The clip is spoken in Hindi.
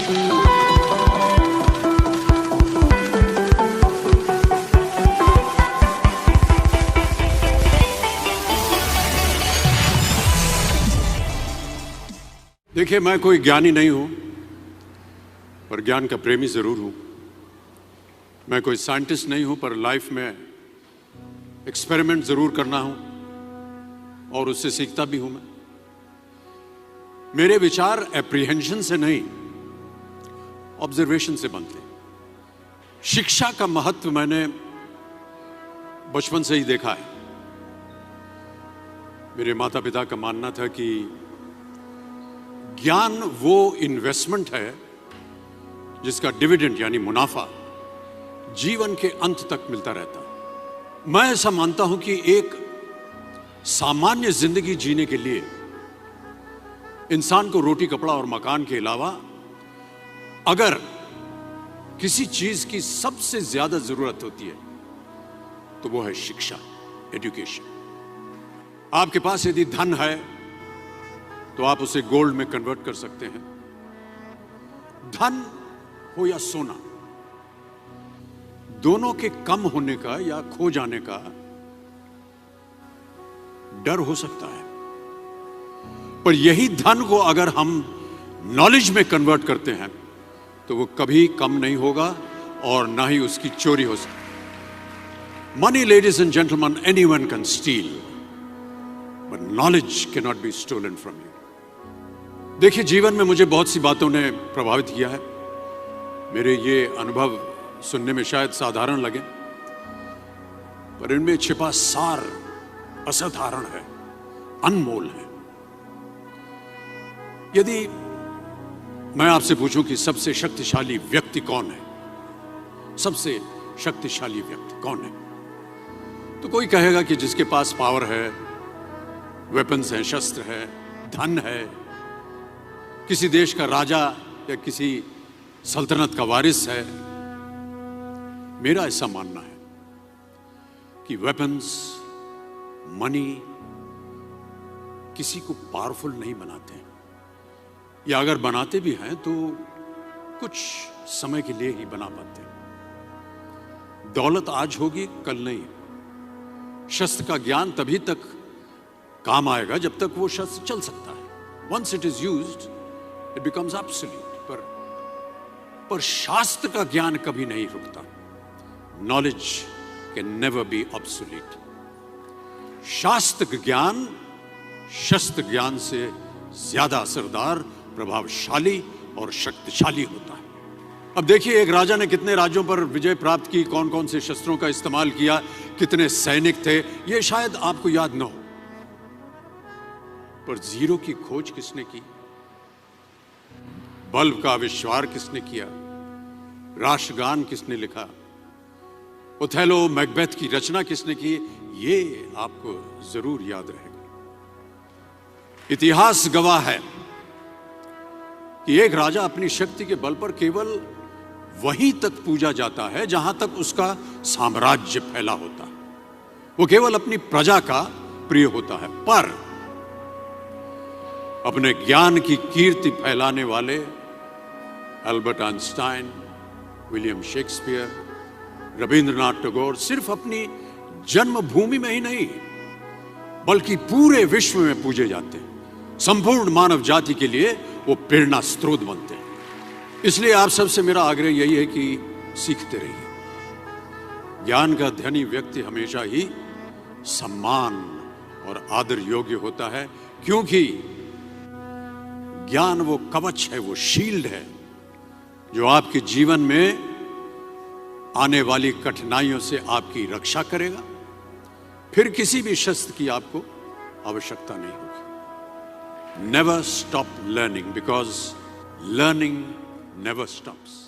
देखिए, मैं कोई ज्ञानी नहीं हूं, पर ज्ञान का प्रेमी जरूर हूं। मैं कोई साइंटिस्ट नहीं हूं, पर लाइफ में एक्सपेरिमेंट जरूर करना हूं और उससे सीखता भी हूं। मेरे विचार एप्रीहेंशन से नहीं, ऑब्जर्वेशन से बनते हैं। शिक्षा का महत्व मैंने बचपन से ही देखा है। मेरे माता पिता का मानना था कि ज्ञान वो इन्वेस्टमेंट है जिसका डिविडेंड यानी मुनाफा जीवन के अंत तक मिलता रहता है। मैं ऐसा मानता हूं कि एक सामान्य जिंदगी जीने के लिए इंसान को रोटी कपड़ा और मकान के अलावा अगर किसी चीज की सबसे ज्यादा जरूरत होती है तो वो है शिक्षा, एजुकेशन। आपके पास यदि धन है तो आप उसे गोल्ड में कन्वर्ट कर सकते हैं। धन हो या सोना, दोनों के कम होने का या खो जाने का डर हो सकता है, पर यही धन को अगर हम नॉलेज में कन्वर्ट करते हैं तो वो कभी कम नहीं होगा और ना ही उसकी चोरी हो सकती। Money, ladies and gentleman, anyone can steal, but knowledge can not be stolen from you. देखिए, जीवन में मुझे बहुत सी बातों ने प्रभावित किया है। मेरे ये अनुभव सुनने में शायद साधारण लगे, पर इनमें छिपा सार असाधारण है, अनमोल है। यदि मैं आपसे पूछूं कि सबसे शक्तिशाली व्यक्ति कौन है, सबसे शक्तिशाली व्यक्ति कौन है, तो कोई कहेगा कि जिसके पास पावर है, वेपन्स हैं, शस्त्र है, धन है, किसी देश का राजा या किसी सल्तनत का वारिस है। मेरा ऐसा मानना है कि वेपन्स, मनी किसी को पावरफुल नहीं बनाते, या अगर बनाते भी हैं तो कुछ समय के लिए ही बना पाते हैं। दौलत आज होगी, कल नहीं। शस्त्र का ज्ञान तभी तक काम आएगा जब तक वो शस्त्र चल सकता है। Once it is used it becomes absolute. पर शास्त्र का ज्ञान कभी नहीं रुकता। Knowledge can never be obsolete. शास्त्र ज्ञान शस्त्र ज्ञान से ज्यादा असरदार, प्रभावशाली और शक्तिशाली होता है। अब देखिए, एक राजा ने कितने राज्यों पर विजय प्राप्त की, कौन कौन से शस्त्रों का इस्तेमाल किया, कितने सैनिक थे, यह शायद आपको याद न हो, पर जीरो की खोज किसने की, बल्ब का आविष्कार किसने किया, राष्ट्रगान किसने लिखा, ओथेलो, मैकबेथ की रचना किसने की, ये आपको जरूर याद रहेगा। इतिहास गवाह है कि एक राजा अपनी शक्ति के बल पर केवल वहीं तक पूजा जाता है जहां तक उसका साम्राज्य फैला होता है। वो केवल अपनी प्रजा का प्रिय होता है, पर अपने ज्ञान की कीर्ति फैलाने वाले Albert Einstein, William Shakespeare, Rabindranath Tagore सिर्फ अपनी जन्मभूमि में ही नहीं बल्कि पूरे विश्व में पूजे जाते हैं। संपूर्ण मानव जाति के लिए वो प्रेरणा स्रोत बनते हैं। इसलिए आप सबसे मेरा आग्रह यही है कि सीखते रहिए। ज्ञान का धनी व्यक्ति हमेशा ही सम्मान और आदर योग्य होता है, क्योंकि ज्ञान वो कवच है, वो शील्ड है जो आपके जीवन में आने वाली कठिनाइयों से आपकी रक्षा करेगा। फिर किसी भी शस्त्र की आपको आवश्यकता नहीं होगी। Never stop learning, because learning never stops.